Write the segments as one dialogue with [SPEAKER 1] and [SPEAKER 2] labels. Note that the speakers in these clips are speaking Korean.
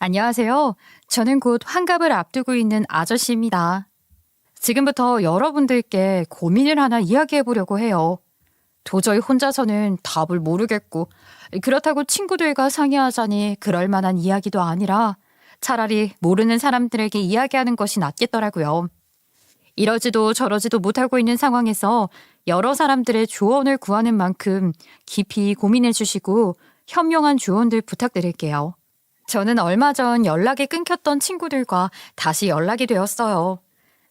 [SPEAKER 1] 안녕하세요. 저는 곧 환갑을 앞두고 있는 아저씨입니다. 지금부터 여러분들께 고민을 하나 이야기해 보려고 해요. 도저히 혼자서는 답을 모르겠고, 그렇다고 친구들과 상의하자니 그럴 만한 이야기도 아니라 차라리 모르는 사람들에게 이야기하는 것이 낫겠더라고요. 이러지도 저러지도 못하고 있는 상황에서 여러 사람들의 조언을 구하는 만큼 깊이 고민해 주시고 현명한 조언들 부탁드릴게요. 저는 얼마 전 연락이 끊겼던 친구들과 다시 연락이 되었어요.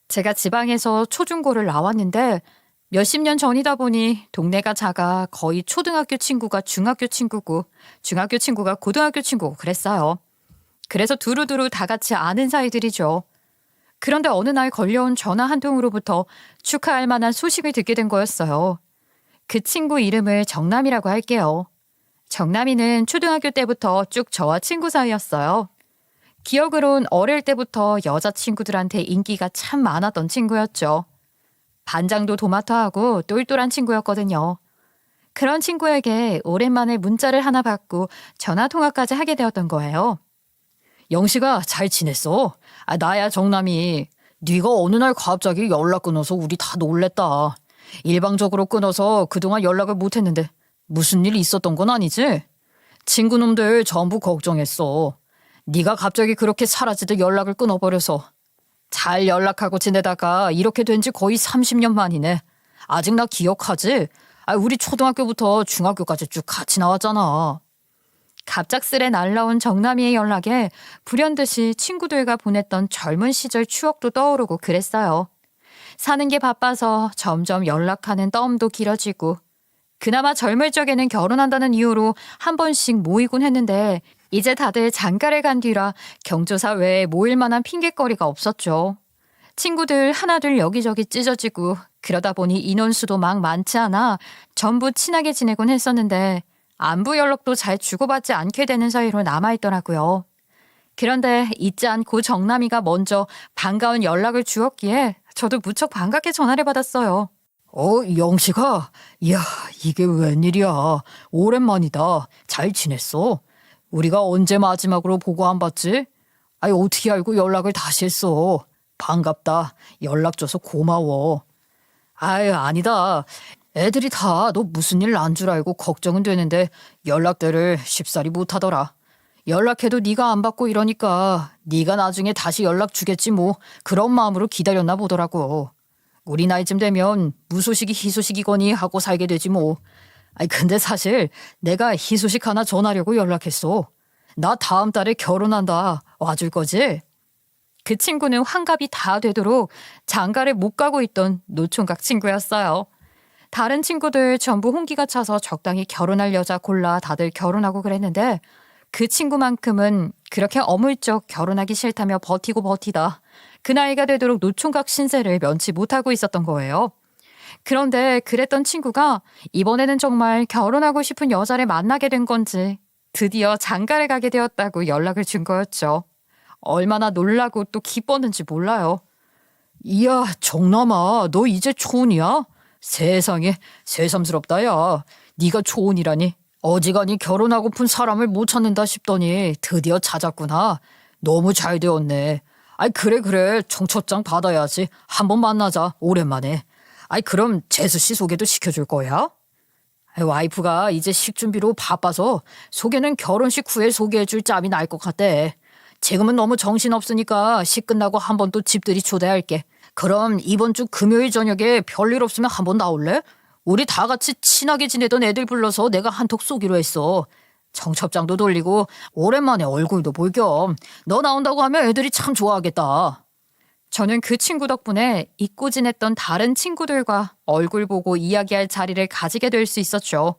[SPEAKER 1] 제가 지방에서 초중고를 나왔는데 몇십 년 전이다 보니 동네가 작아 거의 초등학교 친구가 중학교 친구고 중학교 친구가 고등학교 친구고 그랬어요. 그래서 두루두루 다 같이 아는 사이들이죠. 그런데 어느 날 걸려온 전화 한 통으로부터 축하할 만한 소식을 듣게 된 거였어요. 그 친구 이름을 정남이라고 할게요. 정남이는 초등학교 때부터 쭉 저와 친구 사이였어요. 기억으론 어릴 때부터 여자친구들한테 인기가 참 많았던 친구였죠. 반장도 도맡아하고 똘똘한 친구였거든요. 그런 친구에게 오랜만에 문자를 하나 받고 전화통화까지 하게 되었던 거예요. 영식아, 잘 지냈어? 나야 정남이. 네가 어느 날 갑자기 연락 끊어서 우리 다 놀랬다. 일방적으로 끊어서 그동안 연락을 못했는데 무슨 일 있었던 건 아니지? 친구놈들 전부 걱정했어. 네가 갑자기 그렇게 사라지듯 연락을 끊어버려서. 잘 연락하고 지내다가 이렇게 된 지 거의 30년 만이네. 아직 나 기억하지? 우리 초등학교부터 중학교까지 쭉 같이 나왔잖아. 갑작스레 날라온 정남이의 연락에 불현듯이 친구들과 보냈던 젊은 시절 추억도 떠오르고 그랬어요. 사는 게 바빠서 점점 연락하는 떫도 길어지고 그나마 젊을 적에는 결혼한다는 이유로 한 번씩 모이곤 했는데 이제 다들 장가를 간 뒤라 경조사 외에 모일 만한 핑곗거리가 없었죠. 친구들 하나둘 여기저기 찢어지고 그러다 보니 인원수도 막 많지 않아 전부 친하게 지내곤 했었는데 안부 연락도 잘 주고받지 않게 되는 사이로 남아있더라고요. 그런데 잊지 않고 정남이가 먼저 반가운 연락을 주었기에 저도 무척 반갑게 전화를 받았어요. 영식아, 이야, 이게 웬일이야. 오랜만이다. 잘 지냈어? 우리가 언제 마지막으로 보고 안 봤지? 어떻게 알고 연락을 다시 했어? 반갑다. 연락 줘서 고마워. 아니다. 애들이 다 너 무슨 일 난 줄 알고 걱정은 되는데 연락들을 쉽사리 못하더라. 연락해도 네가 안 받고 이러니까 네가 나중에 다시 연락 주겠지 뭐 그런 마음으로 기다렸나 보더라고. 우리 나이쯤 되면 무소식이 희소식이거니 하고 살게 되지 뭐. 근데 사실 내가 희소식 하나 전하려고 연락했어. 나 다음 달에 결혼한다. 와줄 거지? 그 친구는 환갑이 다 되도록 장가를 못 가고 있던 노총각 친구였어요. 다른 친구들 전부 홍기가 차서 적당히 결혼할 여자 골라 다들 결혼하고 그랬는데 그 친구만큼은 그렇게 어물쩍 결혼하기 싫다며 버티고 버티다 그 나이가 되도록 노총각 신세를 면치 못하고 있었던 거예요. 그런데 그랬던 친구가 이번에는 정말 결혼하고 싶은 여자를 만나게 된 건지 드디어 장가를 가게 되었다고 연락을 준 거였죠. 얼마나 놀라고 또 기뻤는지 몰라요. 이야, 정남아, 너 이제 초혼이야? 세상에 새삼스럽다 야. 네가 초혼이라니. 어지간히 결혼하고픈 사람을 못 찾는다 싶더니 드디어 찾았구나. 너무 잘 되었네. 그래 청첩장 받아야지. 한번 만나자 오랜만에. 그럼 재수 씨 소개도 시켜줄 거야? 와이프가 이제 식준비로 바빠서 소개는 결혼식 후에 소개해줄 짬이 날 것 같대. 지금은 너무 정신없으니까 식 끝나고 한 번 또 집들이 초대할게. 그럼 이번 주 금요일 저녁에 별일 없으면 한번 나올래? 우리 다 같이 친하게 지내던 애들 불러서 내가 한턱 쏘기로 했어. 청첩장도 돌리고 오랜만에 얼굴도 볼 겸 너 나온다고 하면 애들이 참 좋아하겠다. 저는 그 친구 덕분에 잊고 지냈던 다른 친구들과 얼굴 보고 이야기할 자리를 가지게 될 수 있었죠.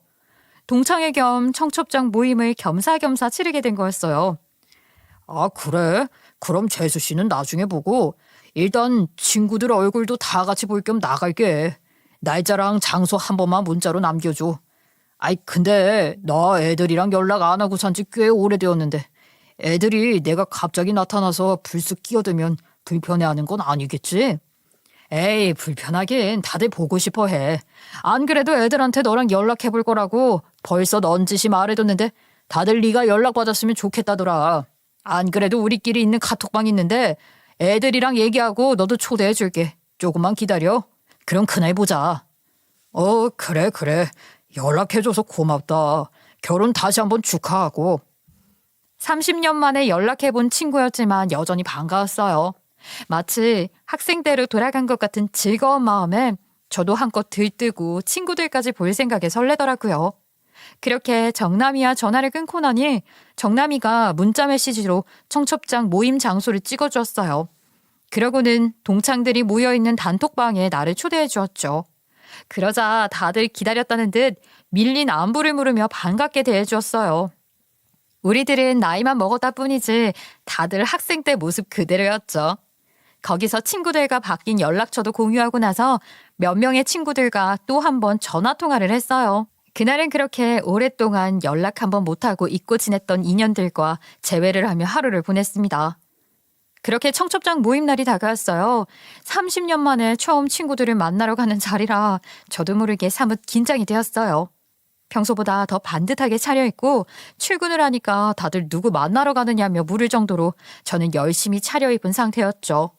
[SPEAKER 1] 동창회 겸 청첩장 모임을 겸사겸사 치르게 된 거였어요. 그래? 그럼 재수 씨는 나중에 보고 일단 친구들 얼굴도 다 같이 볼 겸 나갈게. 날짜랑 장소 한 번만 문자로 남겨줘. 근데 나 애들이랑 연락 안 하고 산지 꽤 오래되었는데 애들이 내가 갑자기 나타나서 불쑥 끼어들면 불편해하는 건 아니겠지? 에이, 불편하긴 다들 보고 싶어 해. 안 그래도 애들한테 너랑 연락해볼 거라고 벌써 넌지시 말해뒀는데 다들 네가 연락받았으면 좋겠다더라. 안 그래도 우리끼리 있는 카톡방 있는데 애들이랑 얘기하고 너도 초대해줄게. 조금만 기다려. 그럼 그날 보자. 그래. 연락해줘서 고맙다. 결혼 다시 한번 축하하고. 30년 만에 연락해본 친구였지만 여전히 반가웠어요. 마치 학생 때로 돌아간 것 같은 즐거운 마음에 저도 한껏 들뜨고 친구들까지 볼 생각에 설레더라고요. 그렇게 정남이와 전화를 끊고 나니 정남이가 문자 메시지로 청첩장 모임 장소를 찍어주었어요. 그러고는 동창들이 모여있는 단톡방에 나를 초대해 주었죠. 그러자 다들 기다렸다는 듯 밀린 안부를 물으며 반갑게 대해주었어요. 우리들은 나이만 먹었다 뿐이지 다들 학생 때 모습 그대로였죠. 거기서 친구들과 바뀐 연락처도 공유하고 나서 몇 명의 친구들과 또 한 번 전화통화를 했어요. 그날은 그렇게 오랫동안 연락 한 번 못하고 잊고 지냈던 인연들과 재회를 하며 하루를 보냈습니다. 그렇게 청첩장 모임 날이 다가왔어요. 30년 만에 처음 친구들을 만나러 가는 자리라 저도 모르게 사뭇 긴장이 되었어요. 평소보다 더 반듯하게 차려입고 출근을 하니까 다들 누구 만나러 가느냐며 물을 정도로 저는 열심히 차려입은 상태였죠.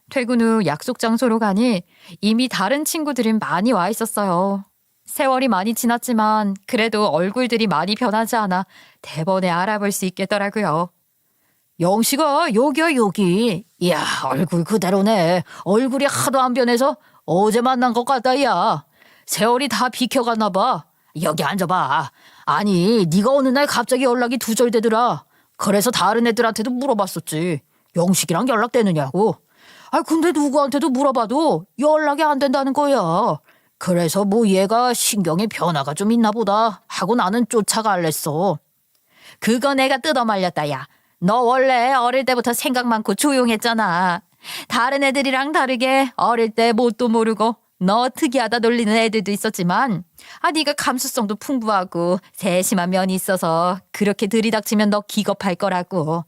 [SPEAKER 1] 퇴근 후 약속 장소로 가니 이미 다른 친구들은 많이 와 있었어요. 세월이 많이 지났지만 그래도 얼굴들이 많이 변하지 않아 대번에 알아볼 수 있겠더라고요. 영식아, 여기야 여기. 이야, 얼굴 그대로네. 얼굴이 하도 안 변해서 어제 만난 것 같다. 야, 세월이 다 비켜갔나 봐. 여기 앉아봐. 아니, 네가 어느 날 갑자기 연락이 두절되더라. 그래서 다른 애들한테도 물어봤었지. 영식이랑 연락되느냐고. 근데 누구한테도 물어봐도 연락이 안 된다는 거야. 그래서 뭐 얘가 신경에 변화가 좀 있나 보다 하고 나는 쫓아갈랬어. 그거 내가 뜯어말렸다. 야, 너 원래 어릴 때부터 생각 많고 조용했잖아. 다른 애들이랑 다르게 어릴 때 뭣도 모르고 너 특이하다 놀리는 애들도 있었지만 네가 감수성도 풍부하고 세심한 면이 있어서 그렇게 들이닥치면 너 기겁할 거라고.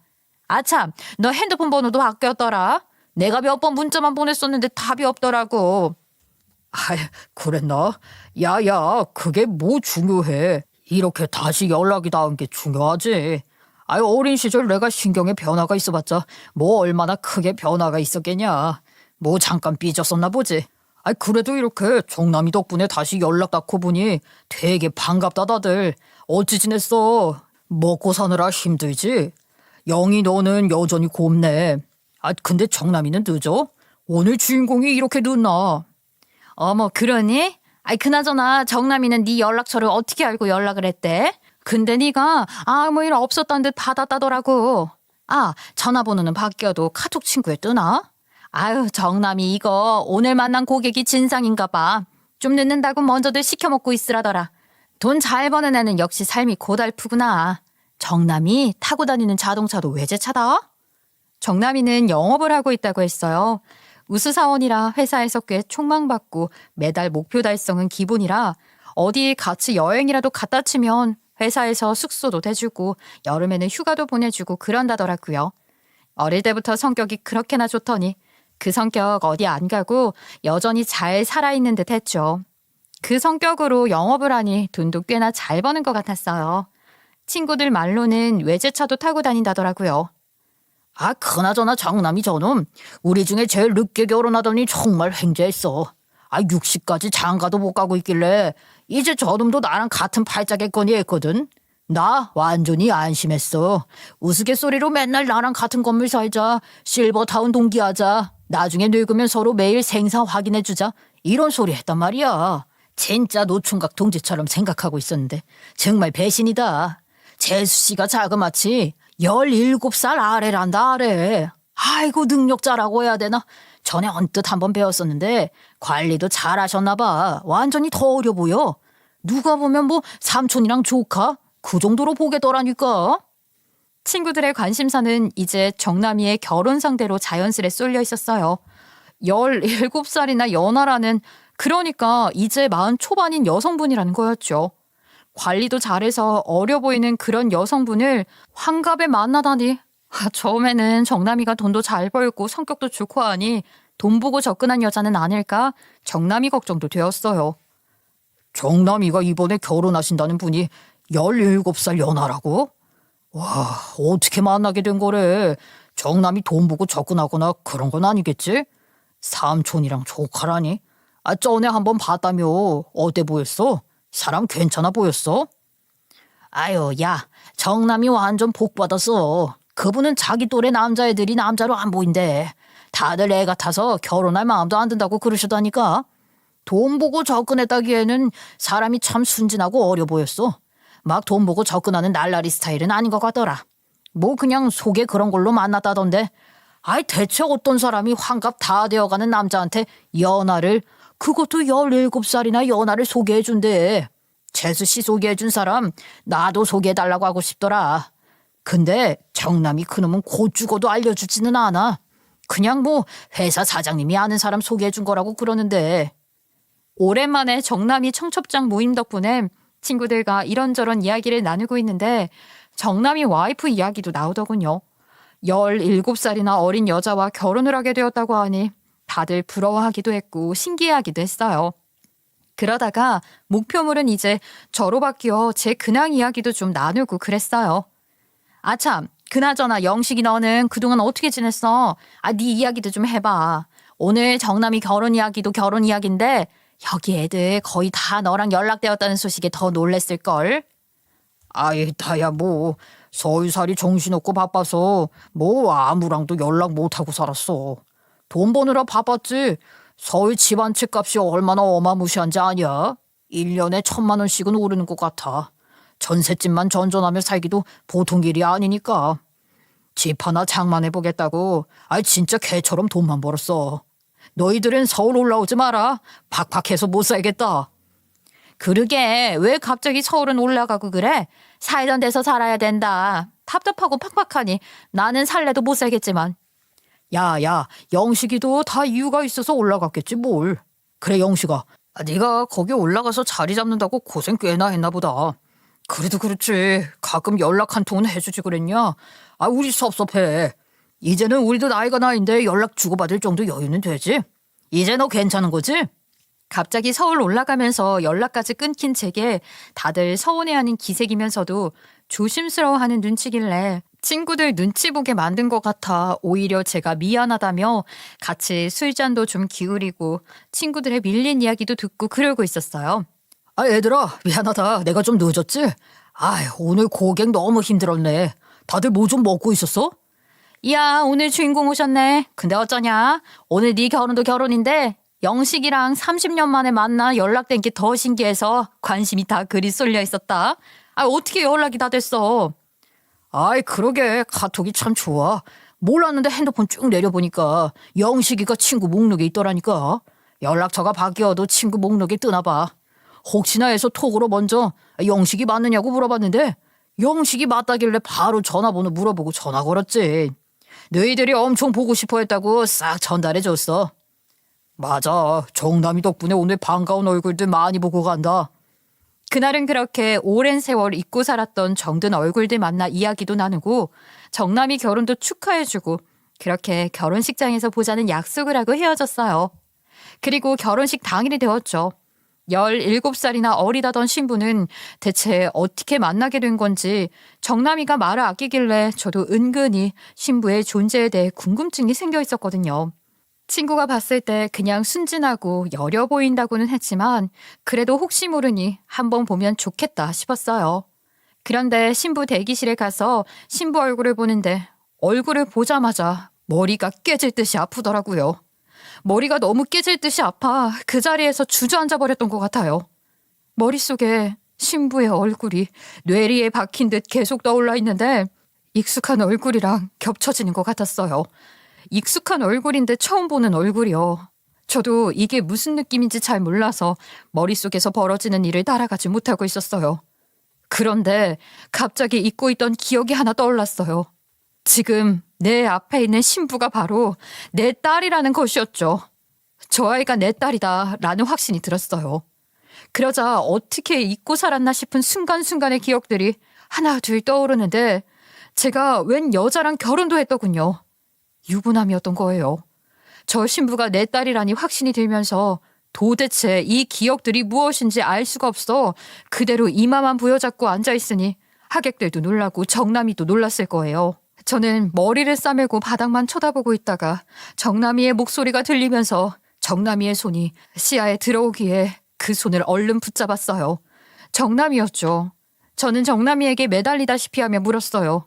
[SPEAKER 1] 참, 너 핸드폰 번호도 바뀌었더라. 내가 몇 번 문자만 보냈었는데 답이 없더라고. 그랬나? 야야, 그게 뭐 중요해. 이렇게 다시 연락이 닿은 게 중요하지. 어린 시절 내가 신경에 변화가 있어봤자 뭐 얼마나 크게 변화가 있었겠냐. 뭐 잠깐 삐졌었나 보지. 그래도 이렇게 정남이 덕분에 다시 연락 닿고 보니 되게 반갑다 다들. 어찌 지냈어? 먹고 사느라 힘들지? 영희 너는 여전히 곱네. 근데 정남이는 늦어? 오늘 주인공이 이렇게 늦나? 어머, 그러니? 그나저나 정남이는 네 연락처를 어떻게 알고 연락을 했대? 근데 네가 아무 일 없었다는 듯 받았다더라고. 전화번호는 바뀌어도 카톡 친구에 뜨나? 정남이 이거 오늘 만난 고객이 진상인가 봐. 좀 늦는다고 먼저들 시켜먹고 있으라더라. 돈 잘 버는 애는 역시 삶이 고달프구나. 정남이 타고 다니는 자동차도 외제차다? 정남이는 영업을 하고 있다고 했어요. 우수사원이라 회사에서 꽤 촉망받고 매달 목표 달성은 기본이라 어디 같이 여행이라도 갔다 치면 회사에서 숙소도 대주고 여름에는 휴가도 보내주고 그런다더라고요. 어릴 때부터 성격이 그렇게나 좋더니 그 성격 어디 안 가고 여전히 잘 살아있는 듯 했죠. 그 성격으로 영업을 하니 돈도 꽤나 잘 버는 것 같았어요. 친구들 말로는 외제차도 타고 다닌다더라고요. 그나저나 정남이 저놈 우리 중에 제일 늦게 결혼하더니 정말 횡재했어. 60까지 장가도 못 가고 있길래 이제 저놈도 나랑 같은 팔자겠거니 했거든. 나 완전히 안심했어. 우스갯소리로 맨날 나랑 같은 건물 살자. 실버타운 동기하자. 나중에 늙으면 서로 매일 생사 확인해주자. 이런 소리 했단 말이야. 진짜 노총각 동지처럼 생각하고 있었는데 정말 배신이다. 재수씨가 자그마치 17살 아래란다 아래. 아이고 능력자라고 해야 되나? 전에 언뜻 한번 배웠었는데 관리도 잘하셨나 봐. 완전히 더 어려 보여. 누가 보면 뭐 삼촌이랑 조카? 그 정도로 보게더라니까. 친구들의 관심사는 이제 정남이의 결혼 상대로 자연스레 쏠려 있었어요. 17살이나 연하라는, 그러니까 이제 40 초반인 여성분이라는 거였죠. 관리도 잘해서 어려 보이는 그런 여성분을 환갑에 만나다니. 처음에는 정남이가 돈도 잘 벌고 성격도 좋고 하니 돈 보고 접근한 여자는 아닐까 정남이 걱정도 되었어요. 정남이가 이번에 결혼하신다는 분이 17살 연하라고?
[SPEAKER 2] 와, 어떻게 만나게 된 거래? 정남이 돈 보고 접근하거나 그런 건 아니겠지? 삼촌이랑 조카라니? 전에 한번 봤다며. 어때 보였어? 사람 괜찮아 보였어? 아유, 야, 정남이 완전 복 받았어. 그분은 자기 또래 남자애들이 남자로 안 보인대. 다들 애 같아서 결혼할 마음도 안 든다고 그러시다니까. 돈 보고 접근했다기에는 사람이 참 순진하고 어려 보였어. 막 돈 보고 접근하는 날라리 스타일은 아닌 것 같더라. 뭐 그냥 속에 그런 걸로 만났다던데. 아이, 대체 어떤 사람이 환갑 다 되어가는 남자한테 연하를, 그것도 17살이나 연하를 소개해준대. 재수 씨 소개해준 사람 나도 소개해달라고 하고 싶더라. 근데 정남이 그놈은 곧 죽어도 알려주지는 않아. 그냥 뭐 회사 사장님이 아는 사람 소개해준 거라고 그러는데.
[SPEAKER 1] 오랜만에 정남이 청첩장 모임 덕분에 친구들과 이런저런 이야기를 나누고 있는데 정남이 와이프 이야기도 나오더군요. 17살이나 어린 여자와 결혼을 하게 되었다고 하니 다들 부러워하기도 했고 신기해하기도 했어요. 그러다가 목표물은 이제 저로 바뀌어 제 근황 이야기도 좀 나누고 그랬어요. 아참, 그나저나 영식이 너는 그동안 어떻게 지냈어? 네 이야기도 좀 해봐. 오늘 정남이 결혼 이야기도 결혼 이야기인데 여기 애들 거의 다 너랑 연락되었다는 소식에 더 놀랬을걸?
[SPEAKER 2] 아이, 다야 뭐 서울살이 정신없고 바빠서 뭐 아무랑도 연락 못하고 살았어. 돈 버느라 바빴지. 서울 집 한 채 값이 얼마나 어마무시한지 아냐? 1년에 1,000만 원씩은 오르는 것 같아. 전셋집만 전전하며 살기도 보통 일이 아니니까. 집 하나 장만해보겠다고 진짜 개처럼 돈만 벌었어. 너희들은 서울 올라오지 마라. 팍팍해서 못 살겠다.
[SPEAKER 1] 그러게 왜 갑자기 서울은 올라가고 그래? 살던 데서 살아야 된다. 답답하고 팍팍하니 나는 살래도 못 살겠지만.
[SPEAKER 2] 야야, 영식이도 다 이유가 있어서 올라갔겠지 뭘. 그래 영식아, 네가 거기 올라가서 자리 잡는다고 고생 꽤나 했나 보다. 그래도 그렇지, 가끔 연락 한 통은 해주지 그랬냐? 우리 섭섭해. 이제는 우리도 나이가 나인데 연락 주고받을 정도 여유는 되지? 이제 너 괜찮은 거지?
[SPEAKER 1] 갑자기 서울 올라가면서 연락까지 끊긴 제게 다들 서운해하는 기색이면서도 조심스러워하는 눈치길래 친구들 눈치 보게 만든 것 같아 오히려 제가 미안하다며 같이 술잔도 좀 기울이고 친구들의 밀린 이야기도 듣고 그러고 있었어요.
[SPEAKER 2] 얘들아, 미안하다. 내가 좀 늦었지? 오늘 고객 너무 힘들었네. 다들 뭐 좀 먹고 있었어?
[SPEAKER 1] 이야, 오늘 주인공 오셨네. 근데 어쩌냐? 오늘 네 결혼도 결혼인데 영식이랑 30년 만에 만나 연락된 게 더 신기해서 관심이 다 그리 쏠려 있었다. 어떻게 연락이 다 됐어?
[SPEAKER 2] 그러게 카톡이 참 좋아. 몰랐는데 핸드폰 쭉 내려보니까 영식이가 친구 목록에 있더라니까. 연락처가 바뀌어도 친구 목록에 뜨나 봐. 혹시나 해서 톡으로 먼저 영식이 맞느냐고 물어봤는데 영식이 맞다길래 바로 전화번호 물어보고 전화 걸었지. 너희들이 엄청 보고 싶어 했다고 싹 전달해줬어. 맞아, 정남이 덕분에 오늘 반가운 얼굴들 많이 보고 간다.
[SPEAKER 1] 그날은 그렇게 오랜 세월 잊고 살았던 정든 얼굴들 만나 이야기도 나누고 정남이 결혼도 축하해주고 그렇게 결혼식장에서 보자는 약속을 하고 헤어졌어요. 그리고 결혼식 당일이 되었죠. 17살이나 어리다던 신부는 대체 어떻게 만나게 된 건지 정남이가 말을 아끼길래 저도 은근히 신부의 존재에 대해 궁금증이 생겨 있었거든요. 친구가 봤을 때 그냥 순진하고 여려 보인다고는 했지만 그래도 혹시 모르니 한번 보면 좋겠다 싶었어요. 그런데 신부 대기실에 가서 신부 얼굴을 보는데 얼굴을 보자마자 머리가 깨질 듯이 아프더라고요. 머리가 너무 깨질 듯이 아파 그 자리에서 주저앉아 버렸던 것 같아요. 머릿속에 신부의 얼굴이 뇌리에 박힌 듯 계속 떠올라 있는데 익숙한 얼굴이랑 겹쳐지는 것 같았어요. 익숙한 얼굴인데 처음 보는 얼굴이요. 저도 이게 무슨 느낌인지 잘 몰라서 머릿속에서 벌어지는 일을 따라가지 못하고 있었어요. 그런데 갑자기 잊고 있던 기억이 하나 떠올랐어요. 지금 내 앞에 있는 신부가 바로 내 딸이라는 것이었죠. 저 아이가 내 딸이다라는 확신이 들었어요. 그러자 어떻게 잊고 살았나 싶은 순간순간의 기억들이 하나 둘 떠오르는데 제가 웬 여자랑 결혼도 했더군요. 유부남이었던 거예요. 저 신부가 내 딸이라니 확신이 들면서 도대체 이 기억들이 무엇인지 알 수가 없어 그대로 이마만 부여잡고 앉아있으니 하객들도 놀라고 정남이도 놀랐을 거예요. 저는 머리를 싸매고 바닥만 쳐다보고 있다가 정남이의 목소리가 들리면서 정남이의 손이 시야에 들어오기에 그 손을 얼른 붙잡았어요. 정남이었죠. 저는 정남이에게 매달리다시피 하며 물었어요.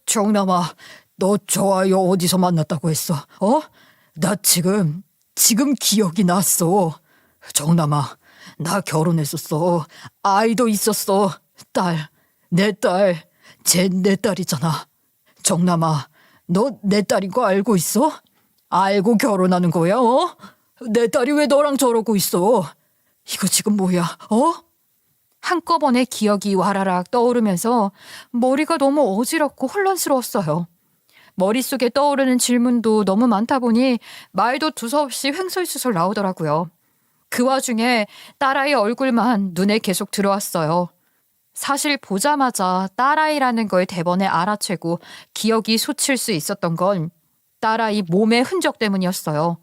[SPEAKER 2] 정남아, 너 저 아이 어디서 만났다고 했어? 나 지금 기억이 났어. 정남아, 나 결혼했었어. 아이도 있었어. 내 딸, 쟤 내 딸이잖아. 정남아, 너 내 딸인 거 알고 있어? 알고 결혼하는 거야, 내 딸이 왜 너랑 저러고 있어? 이거 지금 뭐야,
[SPEAKER 1] 한꺼번에 기억이 와라락 떠오르면서 머리가 너무 어지럽고 혼란스러웠어요. 머릿속에 떠오르는 질문도 너무 많다 보니 말도 두서없이 횡설수설 나오더라고요. 그 와중에 딸아이 얼굴만 눈에 계속 들어왔어요. 사실 보자마자 딸아이라는 걸 대번에 알아채고 기억이 솟을 수 있었던 건 딸아이 몸의 흔적 때문이었어요.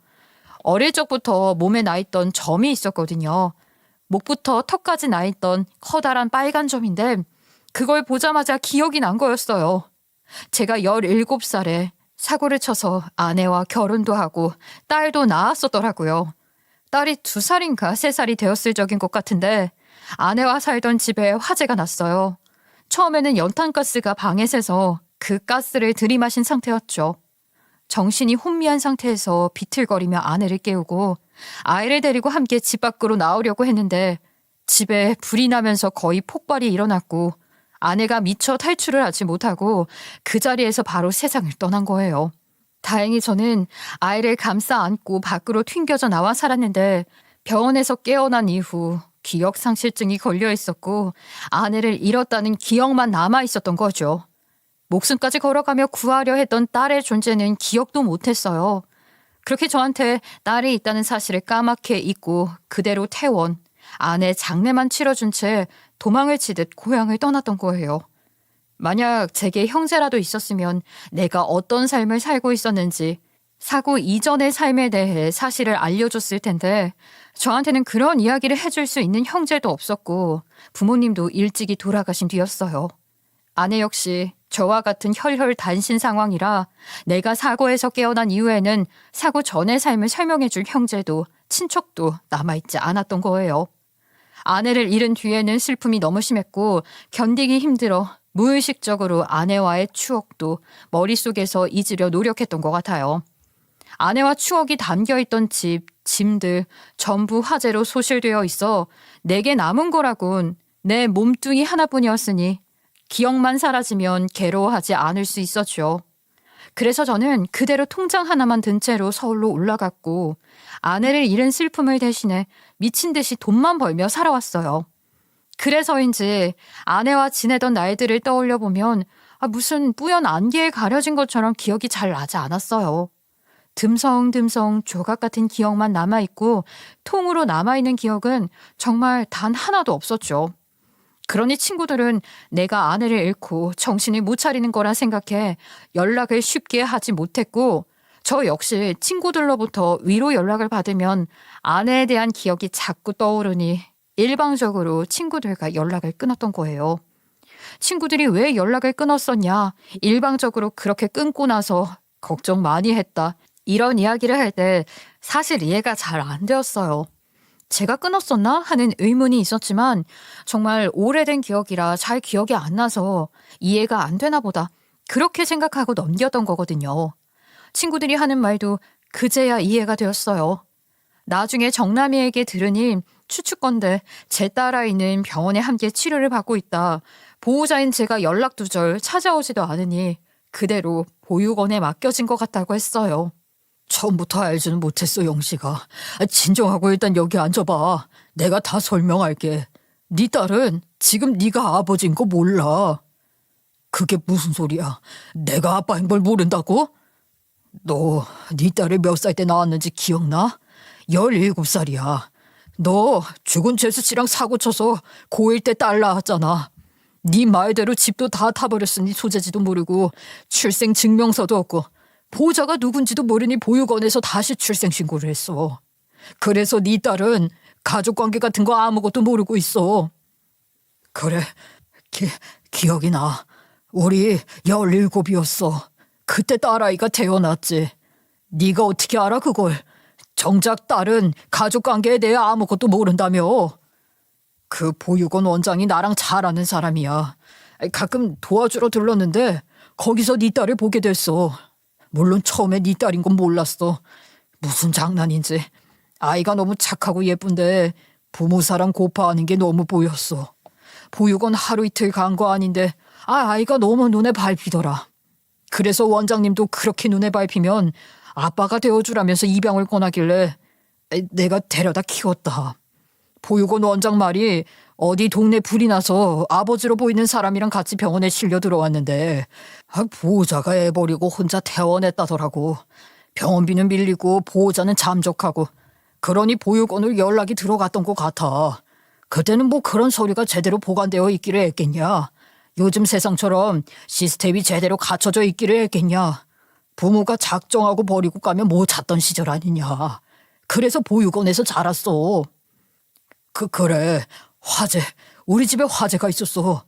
[SPEAKER 1] 어릴 적부터 몸에 나 있던 점이 있었거든요. 목부터 턱까지 나 있던 커다란 빨간 점인데 그걸 보자마자 기억이 난 거였어요. 제가 17살에 사고를 쳐서 아내와 결혼도 하고 딸도 낳았었더라고요. 딸이 2살인가 3살이 되었을 적인 것 같은데 아내와 살던 집에 화재가 났어요. 처음에는 연탄가스가 방에 새서 그 가스를 들이마신 상태였죠. 정신이 혼미한 상태에서 비틀거리며 아내를 깨우고 아이를 데리고 함께 집 밖으로 나오려고 했는데 집에 불이 나면서 거의 폭발이 일어났고 아내가 미처 탈출을 하지 못하고 그 자리에서 바로 세상을 떠난 거예요. 다행히 저는 아이를 감싸 안고 밖으로 튕겨져 나와 살았는데 병원에서 깨어난 이후 기억상실증이 걸려 있었고 아내를 잃었다는 기억만 남아 있었던 거죠. 목숨까지 걸어가며 구하려 했던 딸의 존재는 기억도 못했어요. 그렇게 저한테 딸이 있다는 사실을 까맣게 잊고 그대로 퇴원, 아내 장례만 치러준 채 도망을 치듯 고향을 떠났던 거예요. 만약 제게 형제라도 있었으면 내가 어떤 삶을 살고 있었는지 사고 이전의 삶에 대해 사실을 알려줬을 텐데 저한테는 그런 이야기를 해줄 수 있는 형제도 없었고 부모님도 일찍이 돌아가신 뒤였어요. 아내 역시 저와 같은 혈혈단신 상황이라 내가 사고에서 깨어난 이후에는 사고 전의 삶을 설명해줄 형제도 친척도 남아있지 않았던 거예요. 아내를 잃은 뒤에는 슬픔이 너무 심했고 견디기 힘들어 무의식적으로 아내와의 추억도 머릿속에서 잊으려 노력했던 것 같아요. 아내와 추억이 담겨있던 집, 짐들 전부 화재로 소실되어 있어 내게 남은 거라곤 내 몸뚱이 하나뿐이었으니 기억만 사라지면 괴로워하지 않을 수 있었죠. 그래서 저는 그대로 통장 하나만 든 채로 서울로 올라갔고 아내를 잃은 슬픔을 대신해 미친 듯이 돈만 벌며 살아왔어요. 그래서인지 아내와 지내던 날들을 떠올려 보면 무슨 뿌연 안개에 가려진 것처럼 기억이 잘 나지 않았어요. 듬성듬성 조각 같은 기억만 남아있고 통으로 남아있는 기억은 정말 단 하나도 없었죠. 그러니 친구들은 내가 아내를 잃고 정신을 못 차리는 거라 생각해 연락을 쉽게 하지 못했고 저 역시 친구들로부터 위로 연락을 받으면 아내에 대한 기억이 자꾸 떠오르니 일방적으로 친구들과 연락을 끊었던 거예요. 친구들이 왜 연락을 끊었었냐, 일방적으로 그렇게 끊고 나서 걱정 많이 했다, 이런 이야기를 할 때 사실 이해가 잘 안 되었어요. 제가 끊었었나 하는 의문이 있었지만 정말 오래된 기억이라 잘 기억이 안 나서 이해가 안 되나 보다 그렇게 생각하고 넘겼던 거거든요. 친구들이 하는 말도 그제야 이해가 되었어요. 나중에 정남이에게 들으니 추측건데 제 딸아이는 병원에 함께 치료를 받고 있다. 보호자인 제가 연락두절 찾아오지도 않으니 그대로 보육원에 맡겨진 것 같다고 했어요.
[SPEAKER 2] 처음부터 알지는 못했어, 영식아. 진정하고 일단 여기 앉아봐. 내가 다 설명할게. 네 딸은 지금 네가 아버지인 거 몰라. 그게 무슨 소리야? 내가 아빠인 걸 모른다고? 너 네 딸이 몇 살 때 나왔는지 기억나? 17살이야. 너 죽은 재수 씨랑 사고 쳐서 고1 때 딸 낳았잖아. 네 말대로 집도 다 타버렸으니 소재지도 모르고 출생증명서도 없고 보호자가 누군지도 모르니 보육원에서 다시 출생신고를 했어. 그래서 네 딸은 가족관계 같은 거 아무것도 모르고 있어. 그래, 기억이 나. 우리 17이었어. 그때 딸아이가 태어났지. 네가 어떻게 알아 그걸? 정작 딸은 가족관계에 대해 아무것도 모른다며. 그 보육원 원장이 나랑 잘 아는 사람이야. 가끔 도와주러 들렀는데 거기서 네 딸을 보게 됐어. 물론 처음에 네 딸인 건 몰랐어. 무슨 장난인지. 아이가 너무 착하고 예쁜데 부모 사랑 고파하는 게 너무 보였어. 보육원 하루 이틀 간 거 아닌데 아이가 너무 눈에 밟히더라. 그래서 원장님도 그렇게 눈에 밟히면 아빠가 되어주라면서 입양을 권하길래 내가 데려다 키웠다. 보육원 원장 말이 어디 동네 불이 나서 아버지로 보이는 사람이랑 같이 병원에 실려 들어왔는데 보호자가 애 버리고 혼자 퇴원했다더라고. 병원비는 밀리고 보호자는 잠적하고 그러니 보육원을 연락이 들어갔던 것 같아. 그때는 뭐 그런 서류가 제대로 보관되어 있기를 했겠냐. 요즘 세상처럼 시스템이 제대로 갖춰져 있기를 했겠냐. 부모가 작정하고 버리고 가면 뭐 잤던 시절 아니냐. 그래서 보육원에서 자랐어. 그래. 화재. 우리 집에 화재가 있었어.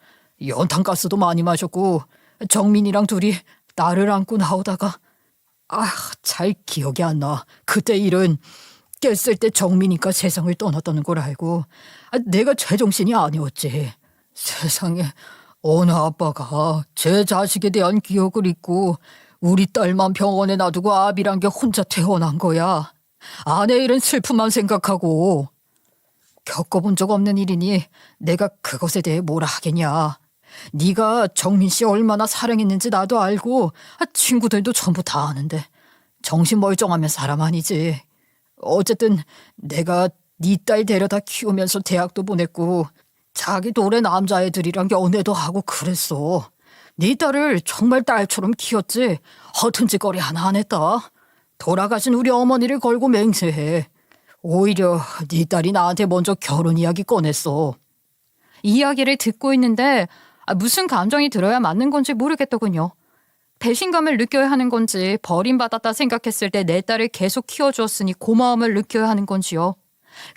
[SPEAKER 2] 연탄가스도 많이 마셨고 정민이랑 둘이 나를 안고 나오다가 잘 기억이 안 나. 그때 일은 깼을 때 정민이가 세상을 떠났다는 걸 알고 내가 제정신이 아니었지. 세상에 어느 아빠가 제 자식에 대한 기억을 잊고 우리 딸만 병원에 놔두고 아비란 게 혼자 태어난 거야. 아내 일은 슬픔만 생각하고. 겪어본 적 없는 일이니 내가 그것에 대해 뭐라 하겠냐. 네가 정민 씨 얼마나 사랑했는지 나도 알고 친구들도 전부 다 아는데 정신 멀쩡하면 사람 아니지. 어쨌든 내가 네 딸 데려다 키우면서 대학도 보냈고 자기 또래 남자애들이랑 연애도 하고 그랬어. 네 딸을 정말 딸처럼 키웠지 허튼짓거리 하나 안 했다. 돌아가신 우리 어머니를 걸고 맹세해. 오히려 네 딸이 나한테 먼저 결혼 이야기 꺼냈어.
[SPEAKER 1] 이야기를 듣고 있는데 무슨 감정이 들어야 맞는 건지 모르겠더군요. 배신감을 느껴야 하는 건지 버림받았다 생각했을 때 내 딸을 계속 키워주었으니 고마움을 느껴야 하는 건지요.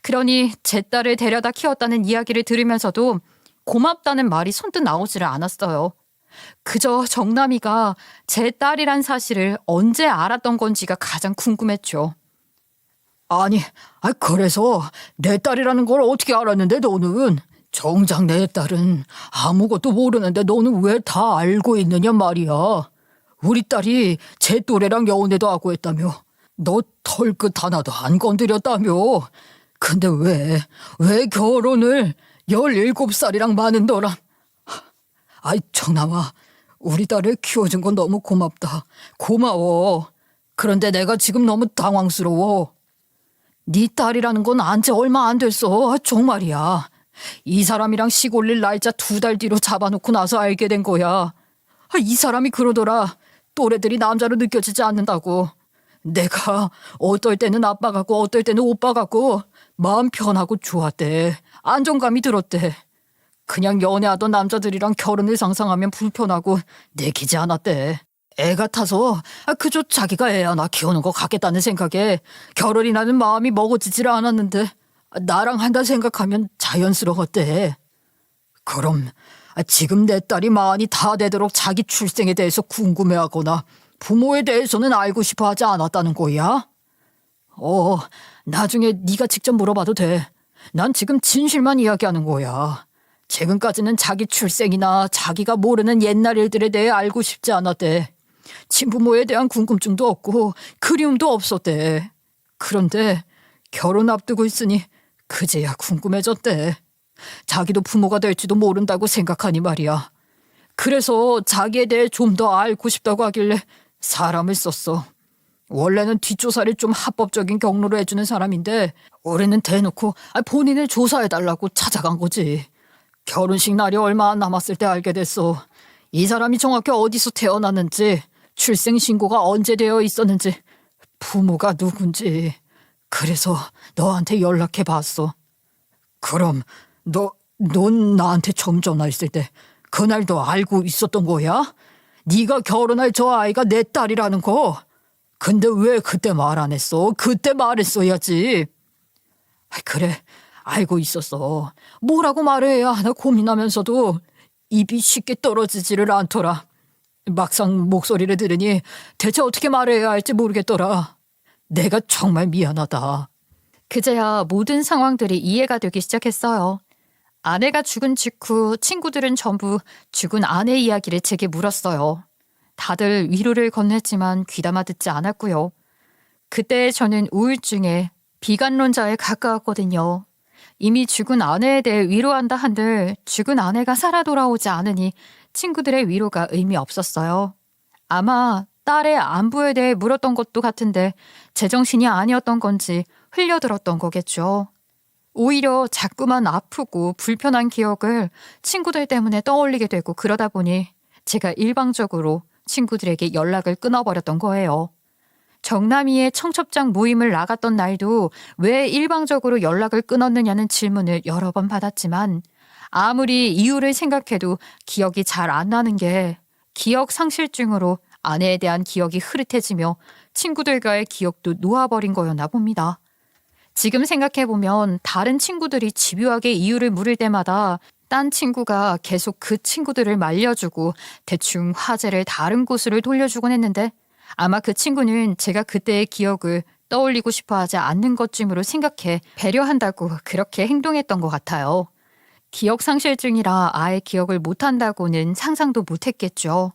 [SPEAKER 1] 그러니 제 딸을 데려다 키웠다는 이야기를 들으면서도 고맙다는 말이 선뜻 나오지를 않았어요. 그저 정남이가 제 딸이란 사실을 언제 알았던 건지가 가장 궁금했죠.
[SPEAKER 2] 아니, 그래서 내 딸이라는 걸 어떻게 알았는데 너는? 정작 내 딸은 아무것도 모르는데 너는 왜 다 알고 있느냐 말이야. 우리 딸이 제 또래랑 연애도 하고 했다며. 너 털끝 하나도 안 건드렸다며. 근데 왜 결혼을 17살이랑 많은 너랑. 정남아, 우리 딸을 키워준 건 너무 고맙다. 고마워. 그런데 내가 지금 너무 당황스러워. 네 딸이라는 건 안지 얼마 안 됐어. 정말이야. 이 사람이랑 시골일 날짜 2달 뒤로 잡아놓고 나서 알게 된 거야. 이 사람이 그러더라. 또래들이 남자로 느껴지지 않는다고. 내가 어떨 때는 아빠 같고 어떨 때는 오빠 같고 마음 편하고 좋았대. 안정감이 들었대. 그냥 연애하던 남자들이랑 결혼을 상상하면 불편하고 내키지 않았대. 애 같아서 그저 자기가 애 하나 키우는 거 같겠다는 생각에 결혼이라는 마음이 먹어지질 않았는데 나랑 한다 생각하면 자연스러웠대. 그럼 지금 내 딸이 마흔이 다 되도록 자기 출생에 대해서 궁금해하거나 부모에 대해서는 알고 싶어 하지 않았다는 거야? 나중에 네가 직접 물어봐도 돼. 난 지금 진실만 이야기하는 거야. 최근까지는 자기 출생이나 자기가 모르는 옛날 일들에 대해 알고 싶지 않았대. 친부모에 대한 궁금증도 없고 그리움도 없었대. 그런데 결혼 앞두고 있으니 그제야 궁금해졌대. 자기도 부모가 될지도 모른다고 생각하니 말이야. 그래서 자기에 대해 좀 더 알고 싶다고 하길래 사람을 썼어. 원래는 뒷조사를 좀 합법적인 경로로 해주는 사람인데 올해는 대놓고 본인을 조사해달라고 찾아간 거지. 결혼식 날이 얼마 안 남았을 때 알게 됐어. 이 사람이 정확히 어디서 태어났는지, 출생신고가 언제 되어 있었는지, 부모가 누군지. 그래서 너한테 연락해봤어. 그럼 넌 나한테 처음 전화했을 때 그날 너 알고 있었던 거야? 네가 결혼할 저 아이가 내 딸이라는 거. 근데 왜 그때 말 안 했어? 그때 말했어야지. 그래, 알고 있었어. 뭐라고 말해야 하나 고민하면서도 입이 쉽게 떨어지지를 않더라. 막상 목소리를 들으니 대체 어떻게 말해야 할지 모르겠더라. 내가 정말 미안하다.
[SPEAKER 1] 그제야 모든 상황들이 이해가 되기 시작했어요. 아내가 죽은 직후 친구들은 전부 죽은 아내 이야기를 제게 물었어요. 다들 위로를 건넸지만 귀담아 듣지 않았고요. 그때 저는 우울증에 비관론자에 가까웠거든요. 이미 죽은 아내에 대해 위로한다 한들 죽은 아내가 살아 돌아오지 않으니 친구들의 위로가 의미 없었어요. 아마 딸의 안부에 대해 물었던 것도 같은데 제정신이 아니었던 건지 흘려들었던 거겠죠. 오히려 자꾸만 아프고 불편한 기억을 친구들 때문에 떠올리게 되고 그러다 보니 제가 일방적으로 친구들에게 연락을 끊어버렸던 거예요. 정남이의 청첩장 모임을 나갔던 날도 왜 일방적으로 연락을 끊었느냐는 질문을 여러 번 받았지만 아무리 이유를 생각해도 기억이 잘 안 나는 게 기억 상실증으로 아내에 대한 기억이 흐릿해지며 친구들과의 기억도 놓아버린 거였나 봅니다. 지금 생각해보면 다른 친구들이 집요하게 이유를 물을 때마다 딴 친구가 계속 그 친구들을 말려주고 대충 화제를 다른 곳으로 돌려주곤 했는데 아마 그 친구는 제가 그때의 기억을 떠올리고 싶어 하지 않는 것쯤으로 생각해 배려한다고 그렇게 행동했던 것 같아요. 기억상실증이라 아예 기억을 못한다고는 상상도 못했겠죠.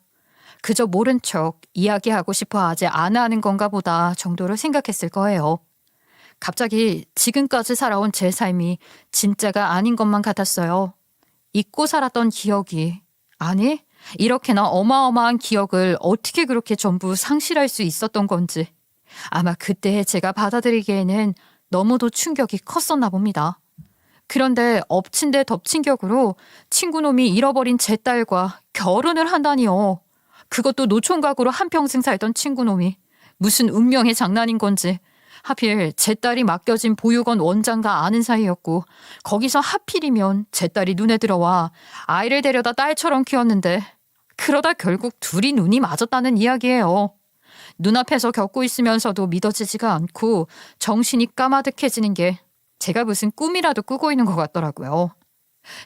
[SPEAKER 1] 그저 모른 척 이야기하고 싶어 하지 않아 하는 건가 보다 정도로 생각했을 거예요. 갑자기 지금까지 살아온 제 삶이 진짜가 아닌 것만 같았어요. 잊고 살았던 기억이, 아니, 이렇게나 어마어마한 기억을 어떻게 그렇게 전부 상실할 수 있었던 건지 아마 그때 제가 받아들이기에는 너무도 충격이 컸었나 봅니다. 그런데 엎친 데 덮친 격으로 친구놈이 잃어버린 제 딸과 결혼을 한다니요. 그것도 노총각으로 한평생 살던 친구놈이 무슨 운명의 장난인 건지 하필 제 딸이 맡겨진 보육원 원장과 아는 사이였고 거기서 하필이면 제 딸이 눈에 들어와 아이를 데려다 딸처럼 키웠는데 그러다 결국 둘이 눈이 맞았다는 이야기예요. 눈앞에서 겪고 있으면서도 믿어지지가 않고 정신이 까마득해지는 게 제가 무슨 꿈이라도 꾸고 있는 것 같더라고요.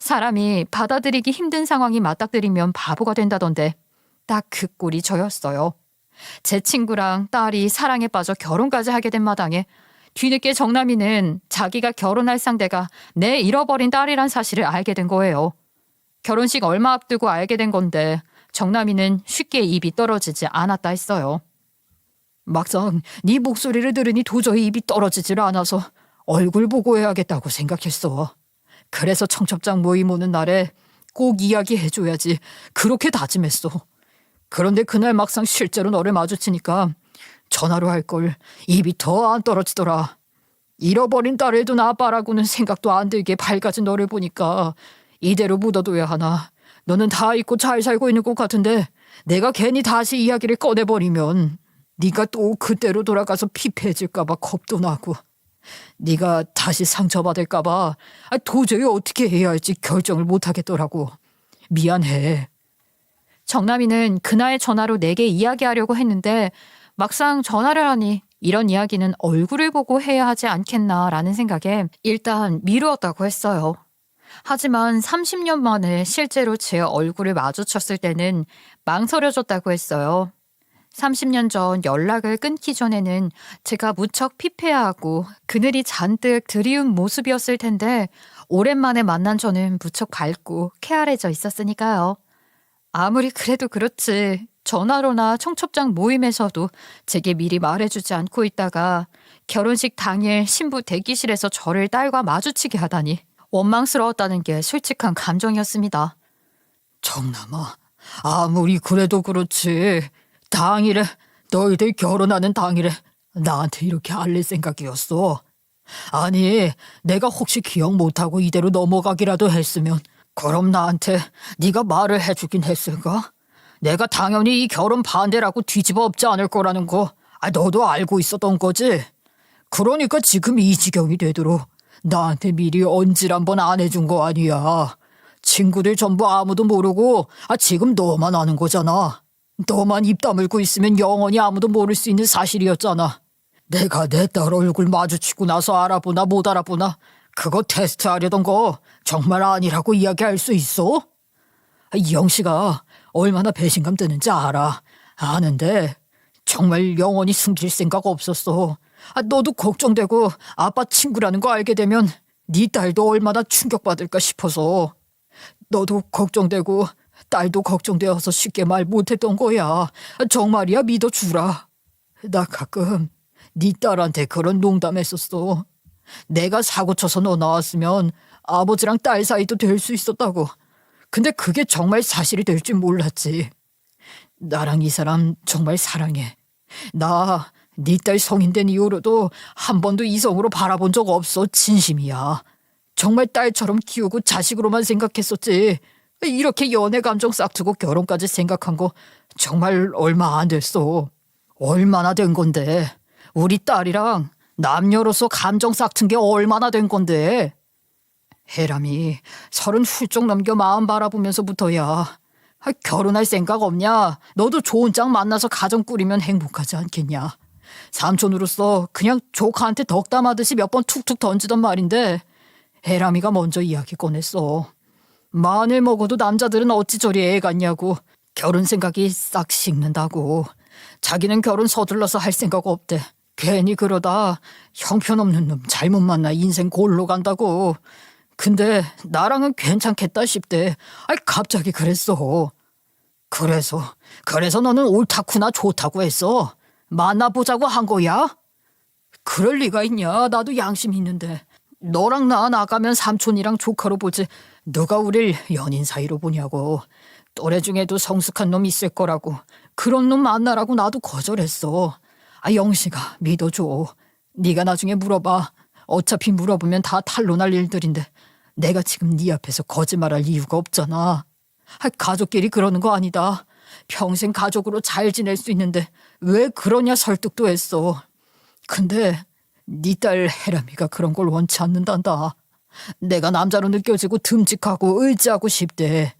[SPEAKER 1] 사람이 받아들이기 힘든 상황이 맞닥뜨리면 바보가 된다던데 딱 그 꼴이 저였어요. 제 친구랑 딸이 사랑에 빠져 결혼까지 하게 된 마당에 뒤늦게 정남이는 자기가 결혼할 상대가 내 잃어버린 딸이란 사실을 알게 된 거예요. 결혼식 얼마 앞두고 알게 된 건데 정남이는 쉽게 입이 떨어지지 않았다 했어요.
[SPEAKER 2] 막상 네 목소리를 들으니 도저히 입이 떨어지질 않아서 얼굴 보고 해야겠다고 생각했어. 그래서 청첩장 모임 오는 날에 꼭 이야기해줘야지 그렇게 다짐했어. 그런데 그날 막상 실제로 너를 마주치니까 전화로 할 걸 입이 더 안 떨어지더라. 잃어버린 딸을 둔 아빠라고는 생각도 안 들게 밝아진 너를 보니까 이대로 묻어둬야 하나. 너는 다 잊고 잘 살고 있는 것 같은데 내가 괜히 다시 이야기를 꺼내버리면 네가 또 그때로 돌아가서 피폐해질까 봐 겁도 나고 네가 다시 상처받을까 봐 도저히 어떻게 해야 할지 결정을 못하겠더라고. 미안해.
[SPEAKER 1] 정남이는 그날 전화로 내게 이야기하려고 했는데 막상 전화를 하니 이런 이야기는 얼굴을 보고 해야 하지 않겠나라는 생각에 일단 미루었다고 했어요. 하지만 30년 만에 실제로 제 얼굴을 마주쳤을 때는 망설여졌다고 했어요. 30년 전 연락을 끊기 전에는 제가 무척 피폐하고 그늘이 잔뜩 드리운 모습이었을 텐데 오랜만에 만난 저는 무척 밝고 쾌활해져 있었으니까요. 아무리 그래도 그렇지 전화로나 청첩장 모임에서도 제게 미리 말해주지 않고 있다가 결혼식 당일 신부 대기실에서 저를 딸과 마주치게 하다니 원망스러웠다는 게 솔직한 감정이었습니다.
[SPEAKER 2] 정남아, 아무리 그래도 그렇지 당일에 너희들 결혼하는 당일에 나한테 이렇게 알릴 생각이었어. 아니 내가 혹시 기억 못하고 이대로 넘어가기라도 했으면 그럼 나한테 네가 말을 해주긴 했을까? 내가 당연히 이 결혼 반대라고 뒤집어 엎지 않을 거라는 거 너도 알고 있었던 거지? 그러니까 지금 이 지경이 되도록 나한테 미리 언질 한번 안 해준 거 아니야. 친구들 전부 아무도 모르고 지금 너만 아는 거잖아. 너만 입 다물고 있으면 영원히 아무도 모를 수 있는 사실이었잖아. 내가 내 딸 얼굴 마주치고 나서 알아보나 못 알아보나 그거 테스트하려던 거 정말 아니라고 이야기할 수 있어? 이 영씨가 얼마나 배신감 드는지 알아. 아는데 정말 영원히 숨길 생각 없었어. 너도 걱정되고 아빠 친구라는 거 알게 되면 네 딸도 얼마나 충격받을까 싶어서. 너도 걱정되고 딸도 걱정되어서 쉽게 말 못했던 거야. 정말이야, 믿어주라. 나 가끔 네 딸한테 그런 농담했었어. 내가 사고 쳐서 너 나왔으면 아버지랑 딸 사이도 될 수 있었다고. 근데 그게 정말 사실이 될 줄 몰랐지. 나랑 이 사람 정말 사랑해. 나 네 딸 성인 된 이후로도 한 번도 이성으로 바라본 적 없어. 진심이야. 정말 딸처럼 키우고 자식으로만 생각했었지. 이렇게 연애 감정 싹두고 결혼까지 생각한 거 정말 얼마 안 됐어. 얼마나 된 건데. 우리 딸이랑 남녀로서 감정 싹튼 게 얼마나 된 건데. 혜람이 30 훌쩍 넘겨 마음 바라보면서부터야. 결혼할 생각 없냐? 너도 좋은 짝 만나서 가정 꾸리면 행복하지 않겠냐? 삼촌으로서 그냥 조카한테 덕담하듯이 몇 번 툭툭 던지던 말인데 혜람이가 먼저 이야기 꺼냈어. 마늘 먹어도 남자들은 어찌 저리 애 같냐고. 결혼 생각이 싹 식는다고. 자기는 결혼 서둘러서 할 생각 없대. 괜히 그러다 형편없는 놈 잘못 만나 인생 골로 간다고. 근데 나랑은 괜찮겠다 싶대. 갑자기 그랬어. 그래서 너는 옳다구나 좋다고 했어. 만나보자고 한 거야? 그럴 리가 있냐. 나도 양심 있는데. 너랑 나 나가면 삼촌이랑 조카로 보지 누가 우릴 연인 사이로 보냐고. 또래 중에도 성숙한 놈 있을 거라고. 그런 놈 만나라고 나도 거절했어. 영식아, 믿어줘. 네가 나중에 물어봐. 어차피 물어보면 다 탄로날 일들인데 내가 지금 네 앞에서 거짓말할 이유가 없잖아. 가족끼리 그러는 거 아니다. 평생 가족으로 잘 지낼 수 있는데 왜 그러냐 설득도 했어. 근데 네 딸 혜람이가 그런 걸 원치 않는단다. 내가 남자로 느껴지고 듬직하고 의지하고 싶대.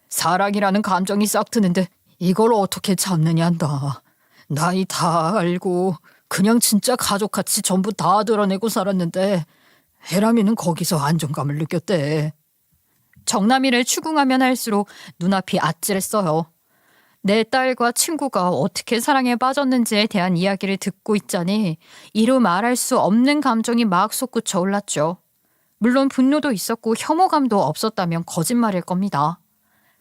[SPEAKER 2] 사랑이라는 감정이 싹 트는데 이걸 어떻게 참느냐한다. 나이 다 알고 그냥 진짜 가족같이 전부 다 드러내고 살았는데 혜람이는 거기서 안정감을 느꼈대.
[SPEAKER 1] 정남이를 추궁하면 할수록 눈앞이 아찔했어요. 내 딸과 친구가 어떻게 사랑에 빠졌는지에 대한 이야기를 듣고 있자니 이루 말할 수 없는 감정이 막 솟구쳐 올랐죠. 물론 분노도 있었고 혐오감도 없었다면 거짓말일 겁니다.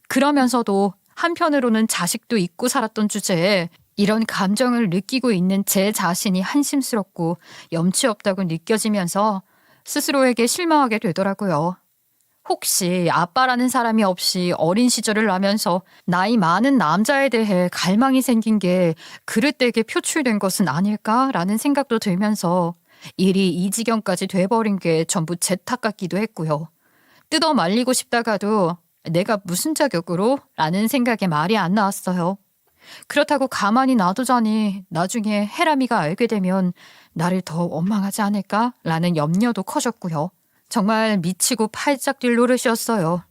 [SPEAKER 1] 그러면서도 한편으로는 자식도 잊고 살았던 주제에 이런 감정을 느끼고 있는 제 자신이 한심스럽고 염치 없다고 느껴지면서 스스로에게 실망하게 되더라고요. 혹시 아빠라는 사람이 없이 어린 시절을 나면서 나이 많은 남자에 대해 갈망이 생긴 게 그릇되게 표출된 것은 아닐까라는 생각도 들면서 일이 이 지경까지 돼버린 게 전부 제 탓 같기도 했고요. 뜯어 말리고 싶다가도 내가 무슨 자격으로? 라는 생각에 말이 안 나왔어요. 그렇다고 가만히 놔두자니 나중에 혜람이가 알게 되면 나를 더 원망하지 않을까? 라는 염려도 커졌고요. 정말 미치고 팔짝 뛸 노릇이었어요.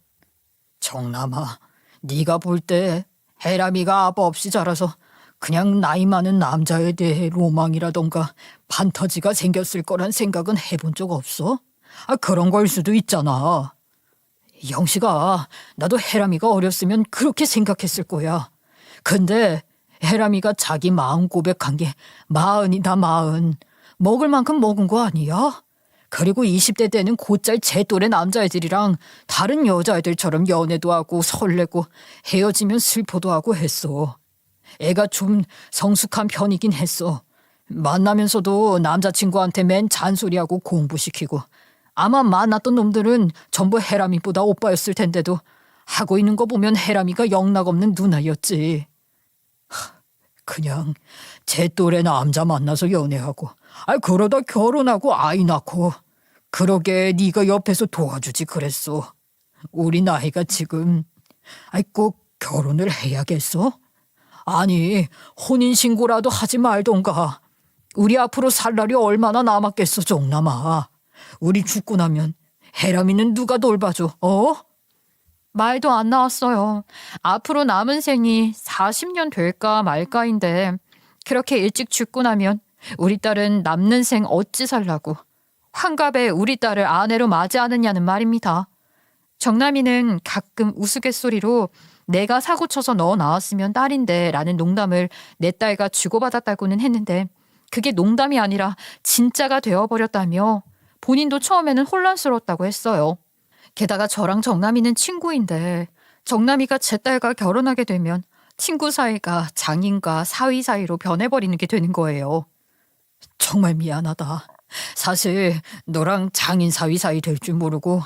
[SPEAKER 2] 정남아, 네가 볼 때 혜람이가 아빠 없이 자라서 그냥 나이 많은 남자에 대해 로망이라던가 판타지가 생겼을 거란 생각은 해본 적 없어? 그런 걸 수도 있잖아. 영식아, 나도 혜람이가 어렸으면 그렇게 생각했을 거야. 근데 혜람이가 자기 마음 고백한 게 40이다 40. 먹을 만큼 먹은 거 아니야? 그리고 20대 때는 곧잘 제 또래 남자애들이랑 다른 여자애들처럼 연애도 하고 설레고 헤어지면 슬퍼도 하고 했어. 애가 좀 성숙한 편이긴 했어. 만나면서도 남자친구한테 맨 잔소리하고 공부시키고. 아마 만났던 놈들은 전부 혜람이보다 오빠였을 텐데도 하고 있는 거 보면 혜람이가 영락없는 누나였지. 그냥 제 또래 남자 만나서 연애하고 그러다 결혼하고 아이 낳고 그러게 네가 옆에서 도와주지 그랬어. 우리 나이가 지금 꼭 결혼을 해야겠어? 아니 혼인신고라도 하지 말던가. 우리 앞으로 살 날이 얼마나 남았겠어 정남아. 우리 죽고 나면 혜람이는 누가 돌봐줘?
[SPEAKER 1] 말도 안 나왔어요. 앞으로 남은 생이 40년 될까 말까인데 그렇게 일찍 죽고 나면 우리 딸은 남는 생 어찌 살라고 환갑에 우리 딸을 아내로 맞이하느냐는 말입니다. 정남이는 가끔 우스갯소리로 내가 사고 쳐서 너 낳았으면 딸인데 라는 농담을 내 딸과 주고받았다고는 했는데 그게 농담이 아니라 진짜가 되어버렸다며 본인도 처음에는 혼란스러웠다고 했어요. 게다가 저랑 정남이는 친구인데 정남이가 제 딸과 결혼하게 되면 친구 사이가 장인과 사위 사이로 변해버리는 게 되는 거예요.
[SPEAKER 2] 정말 미안하다. 사실 너랑 장인 사위 사이 될 줄 모르고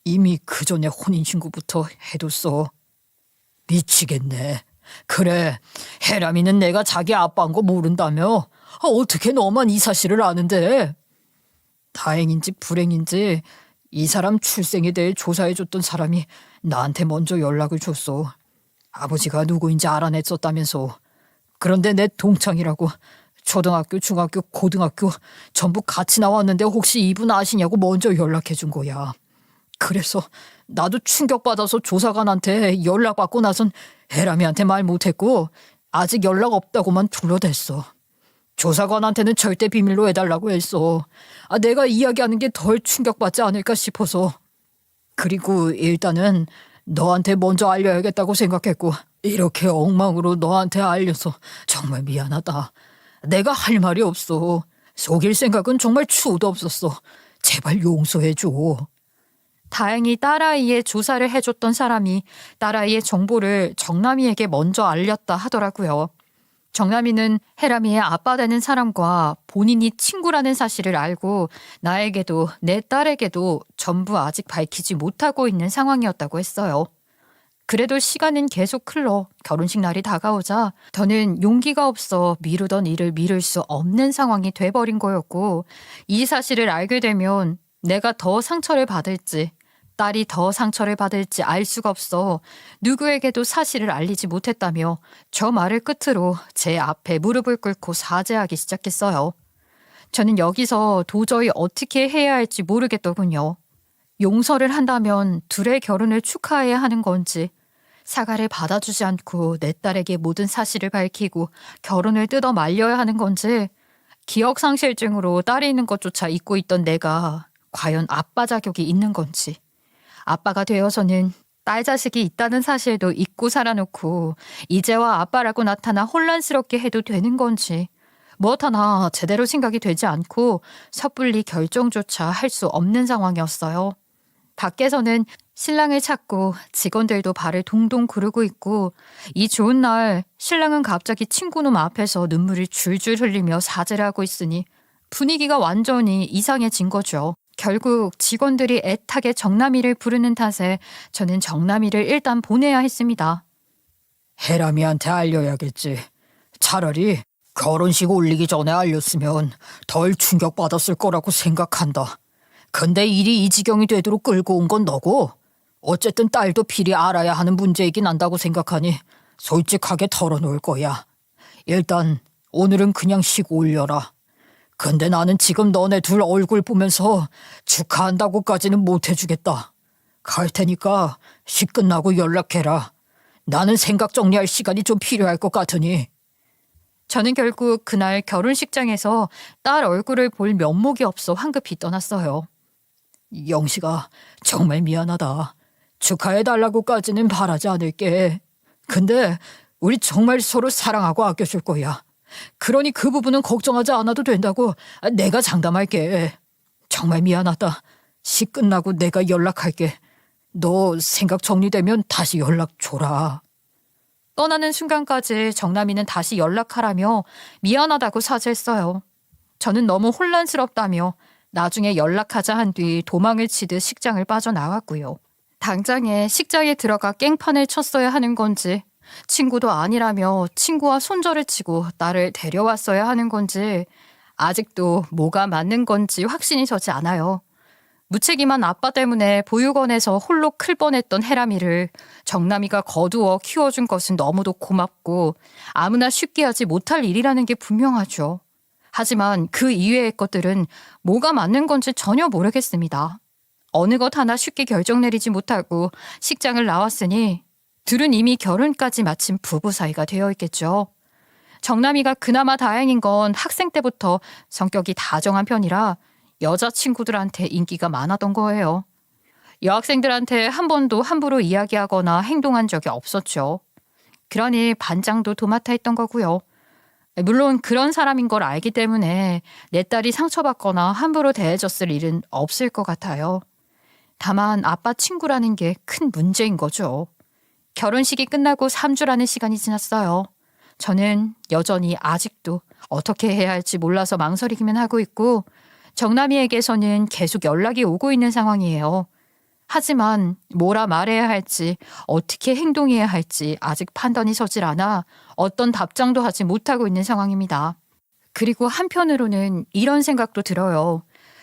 [SPEAKER 2] 이미 그 전에 혼인신고부터 해뒀어. 미치겠네. 그래, 혜람이는 내가 자기 아빠인 거 모른다며? 어떻게 너만 이 사실을 아는데? 다행인지 불행인지 이 사람 출생에 대해 조사해줬던 사람이 나한테 먼저 연락을 줬어. 아버지가 누구인지 알아냈었다면서. 그런데 내 동창이라고 초등학교, 중학교, 고등학교 전부 같이 나왔는데 혹시 이분 아시냐고 먼저 연락해준 거야. 그래서 나도 충격받아서 조사관한테 연락받고 나선 혜람이한테 말 못했고 아직 연락 없다고만 둘러댔어. 조사관한테는 절대 비밀로 해달라고 했어. 내가 이야기하는 게 덜 충격받지 않을까 싶어서. 그리고 일단은 너한테 먼저 알려야겠다고 생각했고 이렇게 엉망으로 너한테 알려서 정말 미안하다. 내가 할 말이 없어. 속일 생각은 정말 추호도 없었어. 제발 용서해줘.
[SPEAKER 1] 다행히 딸아이의 조사를 해줬던 사람이 딸아이의 정보를 정남이에게 먼저 알렸다 하더라고요. 정남이는 혜람이의 아빠 되는 사람과 본인이 친구라는 사실을 알고 나에게도 내 딸에게도 전부 아직 밝히지 못하고 있는 상황이었다고 했어요. 그래도 시간은 계속 흘러 결혼식 날이 다가오자 저는 용기가 없어 미루던 일을 미룰 수 없는 상황이 돼버린 거였고 이 사실을 알게 되면 내가 더 상처를 받을지 딸이 더 상처를 받을지 알 수가 없어 누구에게도 사실을 알리지 못했다며 저 말을 끝으로 제 앞에 무릎을 꿇고 사죄하기 시작했어요. 저는 여기서 도저히 어떻게 해야 할지 모르겠더군요. 용서를 한다면 둘의 결혼을 축하해야 하는 건지 사과를 받아주지 않고 내 딸에게 모든 사실을 밝히고 결혼을 뜯어 말려야 하는 건지 기억상실증으로 딸이 있는 것조차 잊고 있던 내가 과연 아빠 자격이 있는 건지 아빠가 되어서는 딸 자식이 있다는 사실도 잊고 살아놓고 이제와 아빠라고 나타나 혼란스럽게 해도 되는 건지 무엇 하나 제대로 생각이 되지 않고 섣불리 결정조차 할 수 없는 상황이었어요. 밖에서는 신랑을 찾고 직원들도 발을 동동 구르고 있고 이 좋은 날 신랑은 갑자기 친구놈 앞에서 눈물을 줄줄 흘리며 사죄를 하고 있으니 분위기가 완전히 이상해진 거죠. 결국 직원들이 애타게 정남이를 부르는 탓에 저는 정남이를 일단 보내야 했습니다.
[SPEAKER 2] 혜람이한테 알려야겠지. 차라리 결혼식 올리기 전에 알렸으면 덜 충격받았을 거라고 생각한다. 근데 일이 이 지경이 되도록 끌고 온 건 너고 어쨌든 딸도 필히 알아야 하는 문제이긴 한다고 생각하니 솔직하게 털어놓을 거야. 일단 오늘은 그냥 쉬고 올려라. 근데 나는 지금 너네 둘 얼굴 보면서 축하한다고까지는 못 해주겠다. 갈 테니까 식 끝나고 연락해라. 나는 생각 정리할 시간이 좀 필요할 것 같으니.
[SPEAKER 1] 저는 결국 그날 결혼식장에서 딸 얼굴을 볼 면목이 없어 황급히 떠났어요.
[SPEAKER 2] 영식아, 정말 미안하다. 축하해달라고까지는 바라지 않을게. 근데 우리 정말 서로 사랑하고 아껴줄 거야. 그러니 그 부분은 걱정하지 않아도 된다고 내가 장담할게. 정말 미안하다. 식 끝나고 내가 연락할게. 너 생각 정리되면 다시 연락 줘라.
[SPEAKER 1] 떠나는 순간까지 정남이는 다시 연락하라며 미안하다고 사죄했어요. 저는 너무 혼란스럽다며 나중에 연락하자 한 뒤 도망을 치듯 식장을 빠져나왔고요. 당장에 식장에 들어가 깽판을 쳤어야 하는 건지 친구도 아니라며 친구와 손절을 치고 나를 데려왔어야 하는 건지 아직도 뭐가 맞는 건지 확신이 서지 않아요. 무책임한 아빠 때문에 보육원에서 홀로 클 뻔했던 혜람이를 정남이가 거두어 키워준 것은 너무도 고맙고 아무나 쉽게 하지 못할 일이라는 게 분명하죠. 하지만 그 이외의 것들은 뭐가 맞는 건지 전혀 모르겠습니다. 어느 것 하나 쉽게 결정 내리지 못하고 식장을 나왔으니 둘은 이미 결혼까지 마친 부부 사이가 되어 있겠죠. 정남이가 그나마 다행인 건 학생 때부터 성격이 다정한 편이라 여자친구들한테 인기가 많았던 거예요. 여학생들한테 한 번도 함부로 이야기하거나 행동한 적이 없었죠. 그러니 반장도 도맡아 했던 거고요. 물론 그런 사람인 걸 알기 때문에 내 딸이 상처받거나 함부로 대해줬을 일은 없을 것 같아요. 다만 아빠 친구라는 게 큰 문제인 거죠. 결혼식이 끝나고 3주라는 시간이 지났어요. 저는 여전히 아직도 어떻게 해야 할지 몰라서 망설이기만 하고 있고 정남이에게서는 계속 연락이 오고 있는 상황이에요. 하지만 뭐라 말해야 할지 어떻게 행동해야 할지 아직 판단이 서질 않아 어떤 답장도 하지 못하고 있는 상황입니다. 그리고 한편으로는 이런 생각도 들어요.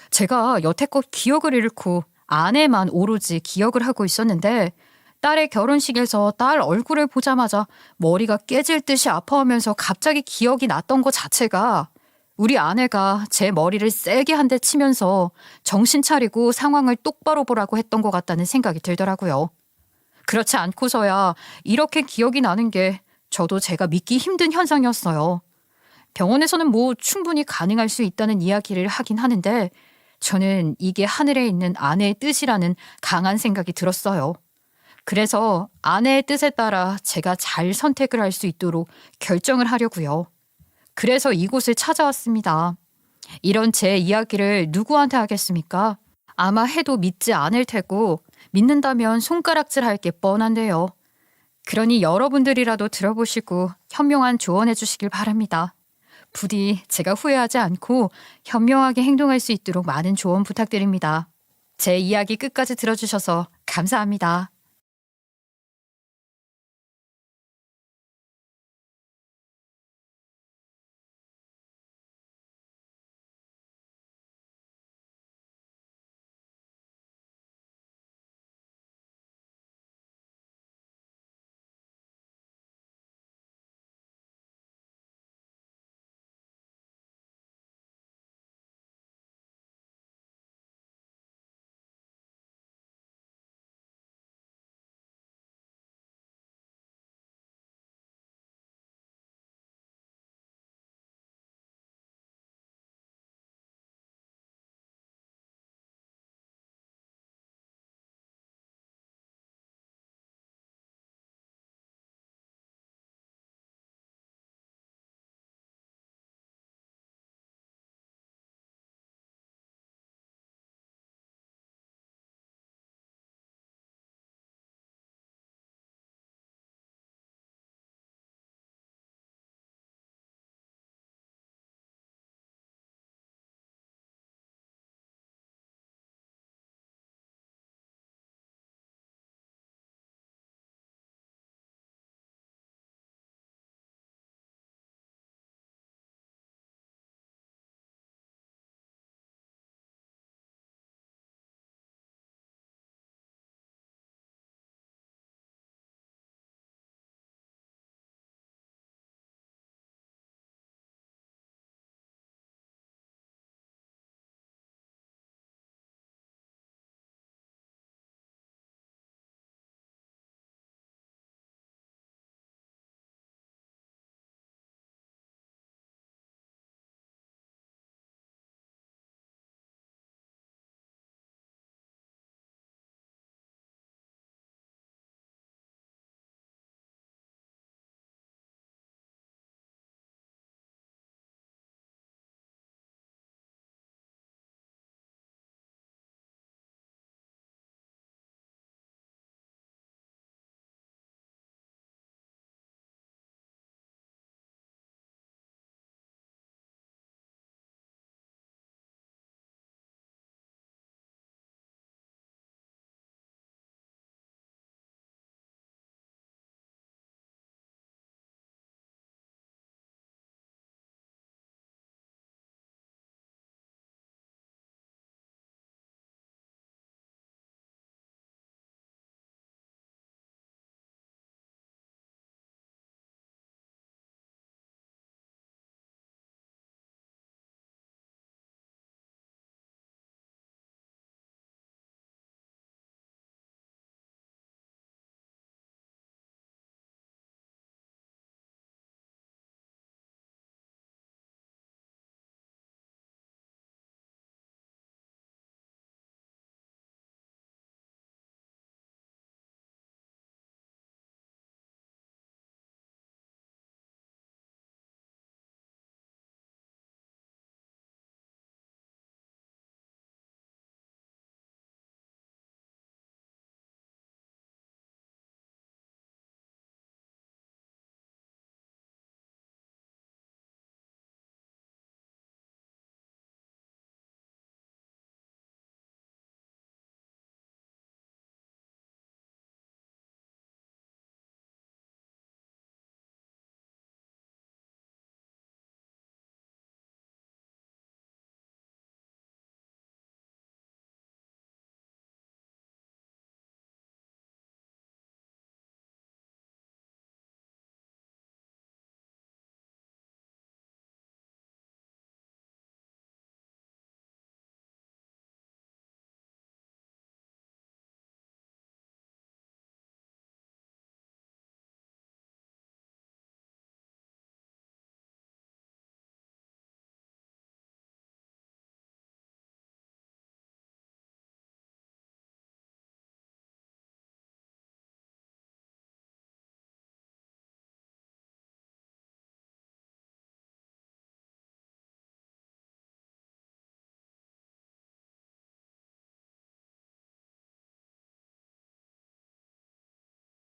[SPEAKER 1] 제가 여태껏 기억을 잃고 아내만 오로지 기억을 하고 있었는데 딸의 결혼식에서 딸 얼굴을 보자마자 머리가 깨질 듯이 아파하면서 갑자기 기억이 났던 것 자체가 우리 아내가 제 머리를 세게 한 대 치면서 정신 차리고 상황을 똑바로 보라고 했던 것 같다는 생각이 들더라고요. 그렇지 않고서야 이렇게 기억이 나는 게 저도 제가 믿기 힘든 현상이었어요. 병원에서는 뭐 충분히 가능할 수 있다는 이야기를 하긴 하는데 저는 이게 하늘에 있는 아내의 뜻이라는 강한 생각이 들었어요. 그래서 아내의 뜻에 따라 제가 잘 선택을 할 수 있도록 결정을 하려고요. 그래서 이곳을 찾아왔습니다. 이런 제 이야기를 누구한테 하겠습니까? 아마 해도 믿지 않을 테고 믿는다면 손가락질할 게 뻔한데요. 그러니 여러분들이라도 들어보시고 현명한 조언해 주시길 바랍니다. 부디 제가 후회하지 않고 현명하게 행동할 수 있도록 많은 조언 부탁드립니다. 제 이야기 끝까지 들어주셔서 감사합니다.